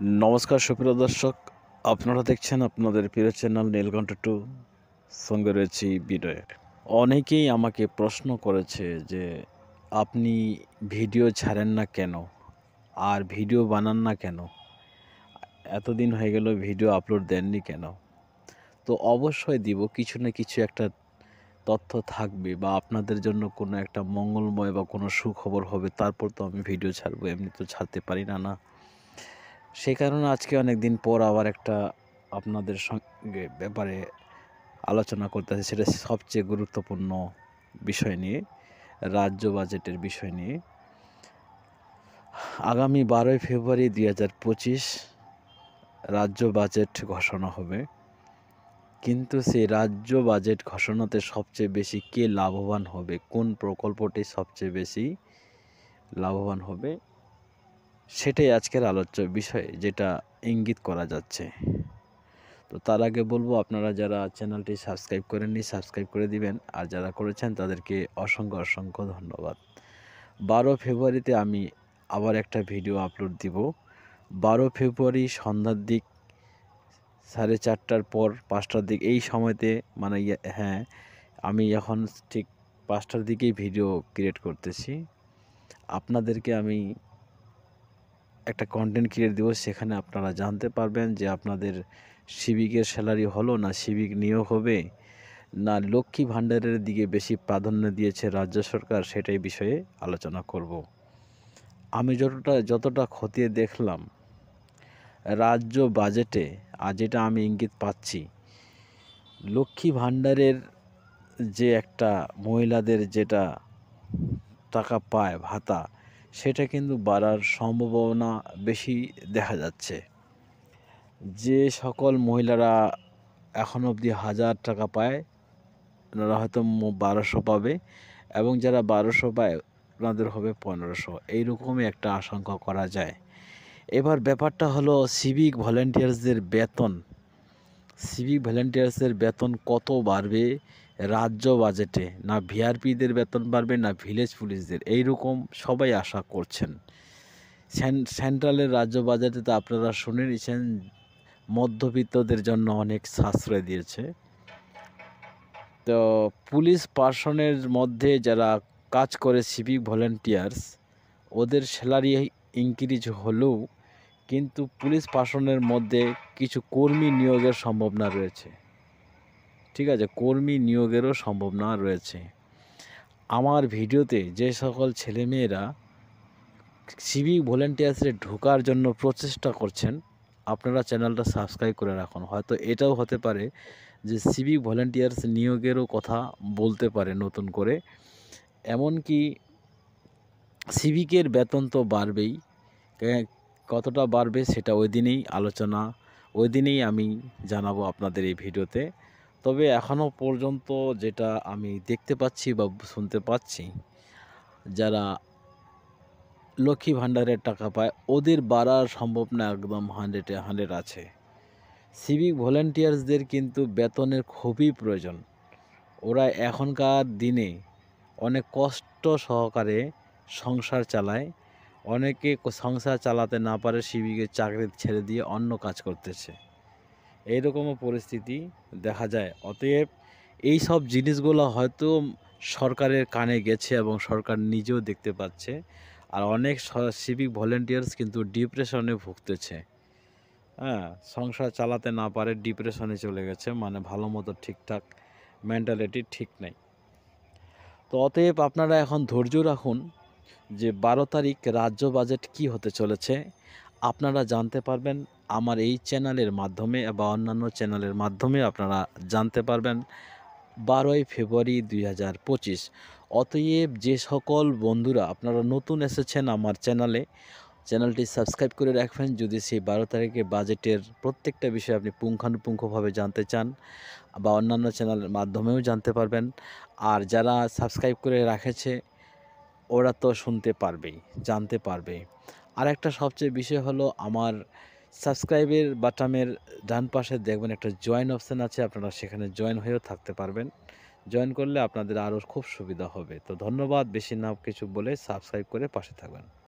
নমস্কার সুপ্রিয় দর্শক, আপনারা দেখছেন আপনাদের প্রিয় চ্যানেল নীলকণ্ঠ টু, সঙ্গে রয়েছি বিনয়। অনেকেই আমাকে প্রশ্ন করেছে যে আপনি ভিডিও ছাড়েন না কেন, আর ভিডিও বানান না কেন, এতদিন হয়ে গেল ভিডিও আপলোড দেননি কেন। তো অবশ্যই দিব, কিছু না কিছু একটা তথ্য থাকবে বা আপনাদের জন্য কোনো একটা মঙ্গলময় বা কোনো সুখবর হবে, তারপর তো আমি ভিডিও ছাড়বো, এমনি তো ছাড়তে পারি না। সেই কারণে আজকে অনেক দিন পর আবার একটা আপনাদের সঙ্গে ব্যাপারে আলোচনা করতেছি, সেটা সবচেয়ে গুরুত্বপূর্ণ বিষয় নিয়ে, রাজ্য বাজেটের বিষয় নিয়ে। আগামী 12ই ফেব্রুয়ারি 2025 রাজ্য বাজেট ঘোষণা হবে, কিন্তু সেই রাজ্য বাজেট ঘোষণাতে সবচেয়ে বেশি কে লাভবান হবে, কোন প্রকল্পটি সবচেয়ে বেশি লাভবান হবে, সেটাই আজকের আলোচ্য বিষয়, যেটা ইঙ্গিত করা যাচ্ছে। তো তার আগে বলবো, আপনারা যারা চ্যানেলটি সাবস্ক্রাইব করেননি সাবস্ক্রাইব করে দিবেন, আর যারা করেছেন তাদেরকে অসংখ্য অসংখ্য ধন্যবাদ। 12 ফেব্রুয়ারিতে আমি আবার একটা ভিডিও আপলোড দিব। 12 ফেব্রুয়ারি সন্ধ্যার দিক, 4:30টার পর 5টার দিক, এই সময়তে, মানে হ্যাঁ, আমি এখন ঠিক 5টার দিকেই ভিডিও ক্রিয়েট করতেছি। আপনাদেরকে আমি একটা কন্টেন্ট ক্রিয়েট দেবো, সেখানে আপনারা জানতে পারবেন যে আপনাদের সিভিকের স্যালারি হলো না সিভিক নিয়োগ হবে, না লক্ষ্মী ভাণ্ডারের দিকে বেশি প্রাধান্য দিয়েছে রাজ্য সরকার, সেটাই বিষয়ে আলোচনা করব। আমি যতটা খতিয়ে দেখলাম রাজ্য বাজেটে, আর যেটা আমি ইঙ্গিত পাচ্ছি, লক্ষ্মী ভাণ্ডারের যে একটা মহিলাদের যেটা টাকা পায় ভাতা, সেটা কিন্তু বাড়ার সম্ভাবনা বেশি দেখা যাচ্ছে। যে সকল মহিলারা এখন অবধি 1000 টাকা পায়, ওনারা হয়তো 1200 পাবে, এবং যারা 1200 পায় ওনাদের হবে 1500, এইরকমই একটা আশঙ্কা করা যায়। এবার ব্যাপারটা হলো সিভিক ভলেন্টিয়ার্সদের বেতন। সিভিক ভলেন্টিয়ার্সের বেতন কত বাড়বে রাজ্য বাজেটে? না ভিআরপিদের বেতন বাড়বে, না ভিলেজ পুলিশদের, এইরকম সবাই আশা করছেন। সেন্ট্রালের রাজ্য বাজেটে তো আপনারা শুনে নিয়েছেন, মধ্যবিত্তদের জন্য অনেক সাশ্রয় দিয়েছে। তো পুলিশ পার্সনের মধ্যে যারা কাজ করে সিভিক ভলেন্টিয়ার্স, ওদের স্যালারি ইনক্রিজ হলেও কিন্তু পুলিশ পার্সনের মধ্যে কিছু কর্মী নিয়োগের সম্ভাবনা রয়েছে। ঠিক আছে, কর্মী নিয়োগেরও সম্ভাবনা রয়েছে। আমার ভিডিওতে যে সকল ছেলেমেয়েরা সিভিক ভলেন্টিয়ার্সে ঢোকার জন্য প্রচেষ্টা করছেন, আপনারা চ্যানেলটা সাবস্ক্রাইব করে রাখুন। হয়তো এটাও হতে পারে যে সিভিক ভলেন্টিয়ার্স নিয়োগেরও কথা বলতে পারে নতুন করে। এমনকি সিভিকের বেতন তো বাড়বেই, কতটা বাড়বে সেটা ওই দিনেই আমি জানাবো আপনাদের এই ভিডিওতে। তবে এখনও পর্যন্ত যেটা আমি দেখতে পাচ্ছি বা শুনতে পাচ্ছি, যারা লক্ষ্মী ভাণ্ডারের টাকা পায় ওদের বাড়ার সম্ভাবনা একদম 100 আছে। সিভিক ভলেন্টিয়ার্সদের কিন্তু বেতনের খুবই প্রয়োজন। ওরা এখনকার দিনে অনেক কষ্ট সহকারে সংসার চালায়। অনেকে সংসার চালাতে না পারে সিভিকের চাকরি ছেড়ে দিয়ে অন্য কাজ করতেছে, এইরকমও পরিস্থিতি দেখা যায়। অতএব এই সব জিনিসগুলো হয়তো সরকারের কানে গেছে এবং সরকার নিজেও দেখতে পাচ্ছে। আর অনেক সিভিক ভলেন্টিয়ার্স কিন্তু ডিপ্রেশনে ভুগতেছে। হ্যাঁ, সংসার চালাতে না পারে ডিপ্রেশনে চলে গেছে, মানে ভালো মতো ঠিকঠাক মেন্টালিটি ঠিক নেই। তো অতএব আপনারা এখন ধৈর্য রাখুন যে 12 তারিখ রাজ্য বাজেট কি হতে চলেছে। আপনারা জানতে পারবেন আমার এই চ্যানেলের মাধ্যমে বা অন্যান্য চ্যানেলের মাধ্যমে আপনারা জানতে পারবেন 12ই ফেব্রুয়ারি 2025। অতএব যে সকল বন্ধুরা আপনারা নতুন এসেছেন আমার চ্যানেলটি সাবস্ক্রাইব করে রাখবেন, যদি সেই 12 তারিখে বাজেটের প্রত্যেকটা বিষয় আপনি পুঙ্খানুপুঙ্খভাবে জানতে চান, বা অন্যান্য চ্যানেলের মাধ্যমেও জানতে পারবেন। আর যারা সাবস্ক্রাইব করে রাখেছে ওরা তো শুনতে পারবেই, জানতে পারবে। আর একটা সবচেয়ে বিষয় হলো, আমার সাবস্ক্রাইবের বাটনের ডান পাশে দেখবেন একটা জয়েন অপশান আছে, আপনারা সেখানে জয়েন হয়েও থাকতে পারবেন। জয়েন করলে আপনাদের আরও খুব সুবিধা হবে। তো ধন্যবাদ, বেশি না কিছু বলে সাবস্ক্রাইব করে পাশে থাকবেন।